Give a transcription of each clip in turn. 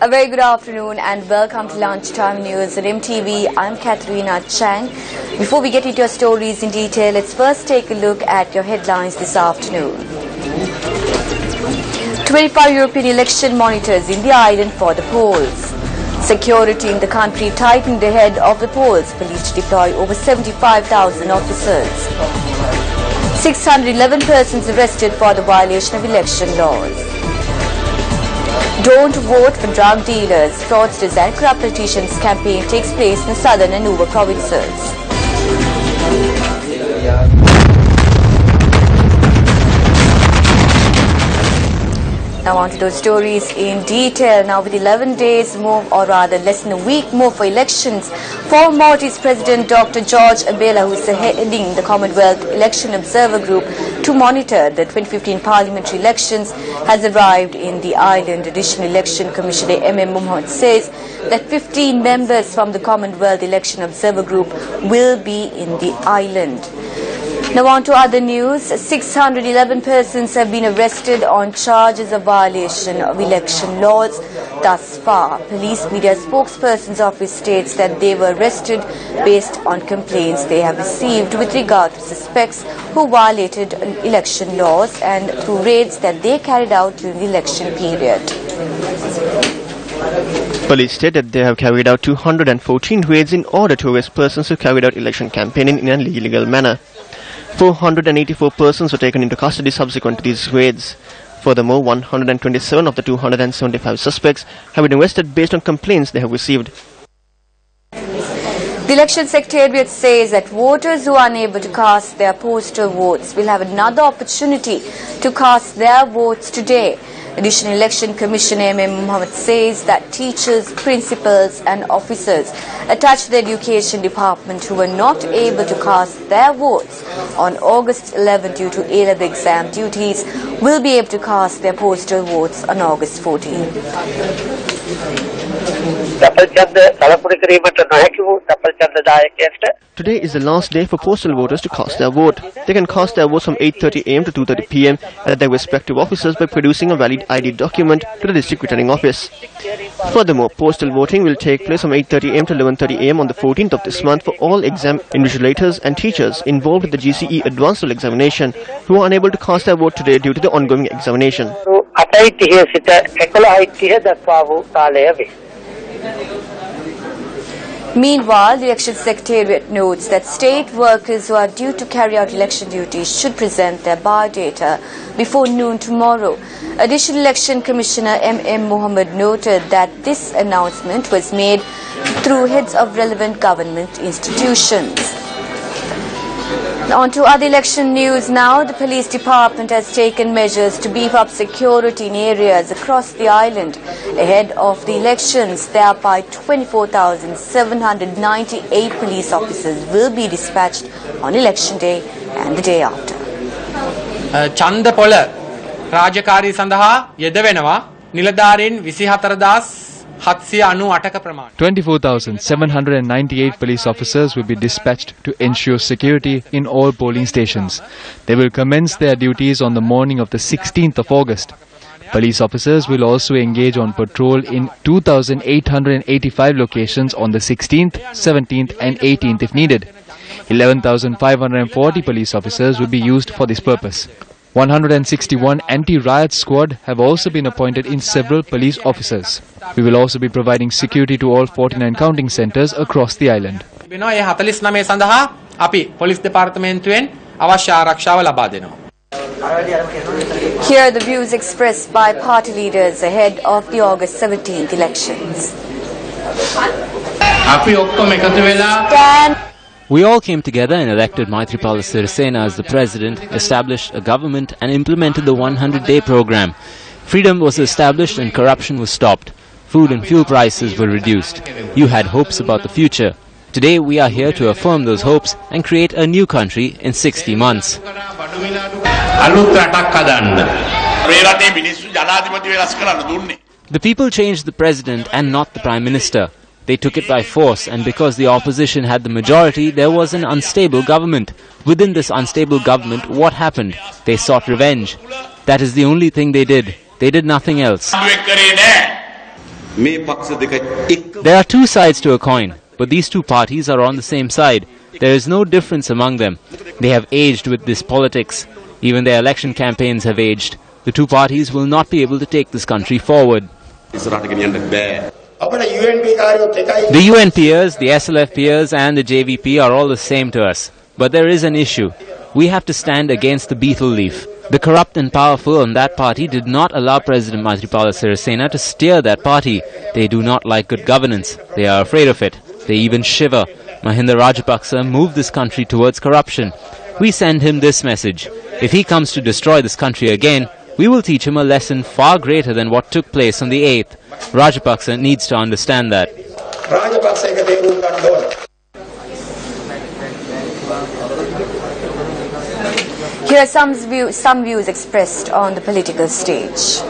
A very good afternoon and welcome to Lunchtime News at MTV. I'm Katharina Chang. Before we get into your stories in detail, let's first take a look at your headlines this afternoon. 25 European election monitors in the island for the polls. Security in the country tightened ahead of the polls. Police deploy over 75,000 officers. 611 persons arrested for the violation of election laws. Don't vote for drug dealers, fraudsters and corrupt politicians campaign takes place in the southern and Nuba provinces. Now on to those stories in detail. Now with 11 days more, or rather less than a week more for elections, former Maltese President Dr. George Abela, who is heading the Commonwealth Election Observer Group to monitor the 2015 parliamentary elections, has arrived in the island. Additional Election Commissioner M.M. Mohammed says that 15 members from the Commonwealth Election Observer Group will be in the island. Now on to other news. 611 persons have been arrested on charges of violation of election laws thus far. Police media spokesperson's office states that they were arrested based on complaints they have received with regard to suspects who violated election laws and through raids that they carried out during the election period. Police stated they have carried out 214 raids in order to arrest persons who carried out election campaigning in an illegal manner. 484 persons were taken into custody subsequent to these raids. Furthermore, 127 of the 275 suspects have been arrested based on complaints they have received. The Election Secretariat says that voters who are unable to cast their postal votes will have another opportunity to cast their votes today. Additional Election Commissioner M.M. Mohammed says that teachers, principals and officers attached to the Education Department who were not able to cast their votes on August 11 due to A-level exam duties will be able to cast their postal votes on August 14. Today is the last day for postal voters to cast their vote. They can cast their votes from 8:30 am to 2:30 pm at their respective offices by producing a valid ID document to the district returning office. Furthermore, postal voting will take place from 8:30 am to 11:30 am on the 14th of this month for all exam invigilators and teachers involved with the GCE advanced level examination who are unable to cast their vote today due to the ongoing examination. Meanwhile, the Election Secretariat notes that state workers who are due to carry out election duties should present their biodata before noon tomorrow. Additional Election Commissioner M.M. Mohammed noted that this announcement was made through heads of relevant government institutions. On to other election news now. The police department has taken measures to beef up security in areas across the island ahead of the elections. Thereby 24,798 police officers will be dispatched on election day and the day after. ඡන්ද පොළ රාජකාරී සඳහා යෙදවෙනවා නිලධාරීන් 24,798ක ප්‍රමාණය. 24,798 police officers will be dispatched to ensure security in all polling stations. They will commence their duties on the morning of the 16th of August. Police officers will also engage on patrol in 2,885 locations on the 16th, 17th and 18th if needed. 11,540 police officers will be used for this purpose. 161 anti-riot squad have also been appointed in several police officers. We will also be providing security to all 49 counting centres across the island. වෙනවා ඒ 49 සඳහා අපි police දෙපාර්තමේන්තුවෙන් අවශ්‍ය ආරක්ෂාව ලබා දෙනවා. Here are the views expressed by party leaders ahead of the August 17th elections. අපි ඔක්කොම එකතු වෙලා We all came together and elected Maithripala Sirisena as the president, established a government and implemented the 100-day program. Freedom was established and corruption was stopped. Food and fuel prices were reduced. You had hopes about the future. Today we are here to affirm those hopes and create a new country in 60 months. The people changed the president and not the prime minister. They took it by force, and because the opposition had the majority, there was an unstable government. Within this unstable government, what happened? They sought revenge. That is the only thing they did. They did nothing else. There are two sides to a coin, but these two parties are on the same side. There is no difference among them. They have aged with this politics. Even their election campaigns have aged. The two parties will not be able to take this country forward. The UN peers, the SLF peers and the JVP are all the same to us. But there is an issue. We have to stand against the beetle leaf. The corrupt and powerful in that party did not allow President Maithripala Sirisena to steer that party. They do not like good governance. They are afraid of it. They even shiver. Mahinda Rajapaksa moved this country towards corruption. We send him this message. If he comes to destroy this country again, we will teach him a lesson far greater than what took place on the 8th. Rajapaksa needs to understand that. Here are some views expressed on the political stage.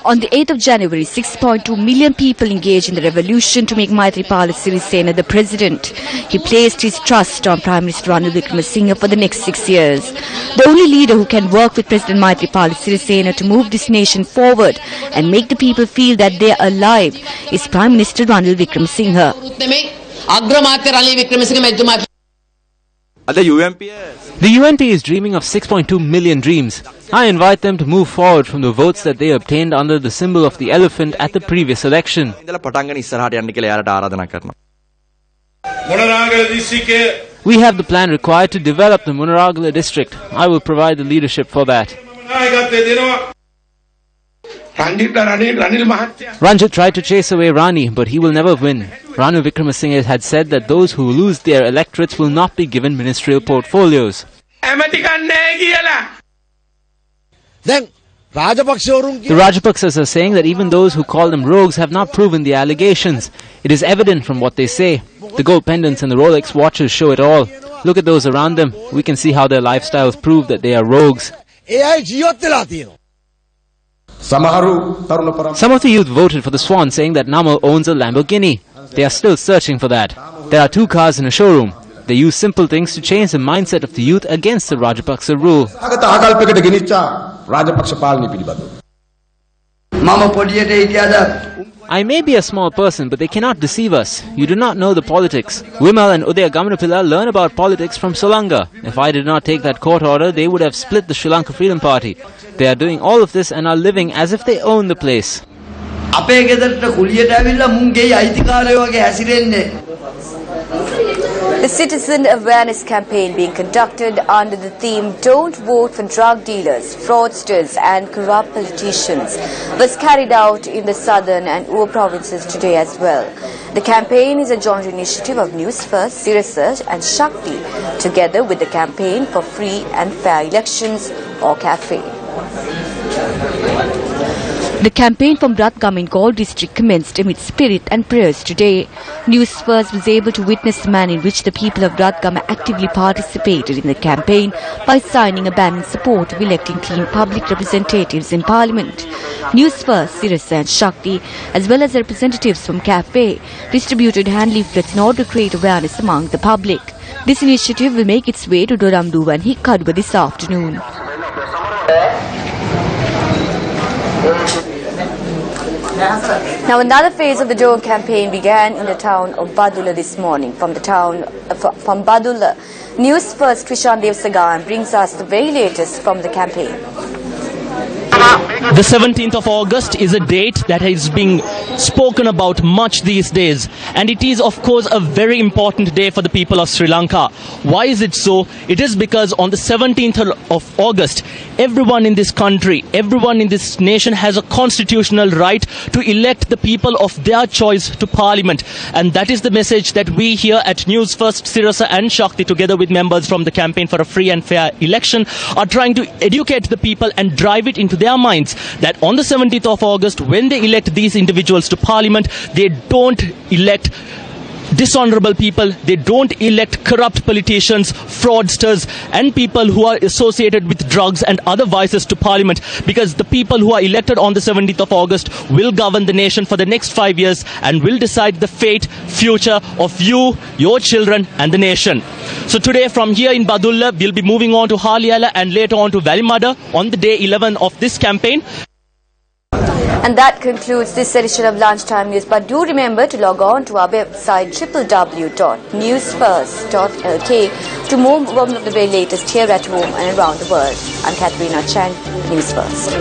On the 8th of January, 6.2 million people engaged in the revolution to make Maithripala Sirisena the president. He placed his trust on Prime Minister Ranil Wickremesinghe for the next 6 years. The only leader who can work with President Maithripala Sirisena to move this nation forward and make the people feel that they are alive is Prime Minister Ranil Wickremesinghe. The UNP is dreaming of 6.2 million dreams. I invite them to move forward from the votes that they obtained under the symbol of the elephant at the previous election. We have the plan required to develop the Munaragala district. I will provide the leadership for that. Ranjit tried to chase away Rani, but he will never win. Ranil Wickremesinghe had said that those who lose their electorates will not be given ministerial portfolios. The Rajapaksas are saying that even those who call them rogues have not proven the allegations. It is evident from what they say. The gold pendants and the Rolex watches show it all. Look at those around them. We can see how their lifestyles prove that they are rogues. Some of the youth voted for the Swan, saying that Namal owns a Lamborghini. They are still searching for that. There are 2 cars in a showroom. They use simple things to change the mindset of the youth against the Rajapaksa rule. I may be a small person, but they cannot deceive us. You do not know the politics. Vimal and Udaya Gamanapilla learn about politics from Sri Lanka. If I did not take that court order, they would have split the Sri Lanka Freedom Party. They are doing all of this and are living as if they own the place. The citizen awareness campaign being conducted under the theme "Don't Vote for Drug Dealers, Fraudsters and Corrupt Politicians" was carried out in the southern and Ur provinces today as well. The campaign is a joint initiative of Newsfirst, News1st and Shakti, together with the Campaign for Free and Fair Elections or CAFE. The campaign from Bratgam in Galle district commenced amid spirit and prayers today. Newsfirst was able to witness the manner in which the people of Bratgam actively participated in the campaign by signing a ban in support of electing clean public representatives in Parliament. Newsfirst, Sirasa and Shakti, as well as representatives from CAFE, distributed hand leaflets in order to create awareness among the public. This initiative will make its way to Doramduwa and Hikkadwa this afternoon. Now another phase of the Dome campaign began in the town of Badulla this morning. From Badulla, Newsfirst Krishan Dev Sagan brings us the very latest from the campaign. The 17th of August is a date that is being spoken about much these days, and it is of course a very important day for the people of Sri Lanka. Why is it so? It is because on the 17th of August, everyone in this country, everyone in this nation has a constitutional right to elect the people of their choice to Parliament, and that is the message that we here at Newsfirst, Sirasa and Shakti, together with members from the Campaign for a Free and Fair Election, are trying to educate the people and drive it into their minds that on the 17th of August, when they elect these individuals to Parliament, they don't elect dishonorable people, they don't elect corrupt politicians, fraudsters and people who are associated with drugs and other vices to Parliament, because the people who are elected on the 17th of August will govern the nation for the next 5 years and will decide the fate, future of you, your children and the nation. So today from here in Badulla, we'll be moving on to Haliala and later on to Valimada on the day 11 of this campaign. And that concludes this edition of Lunchtime News. But do remember to log on to our website www.Newsfirst.lk to more of the very latest here at home and around the world. I'm Katharina Chang, News First.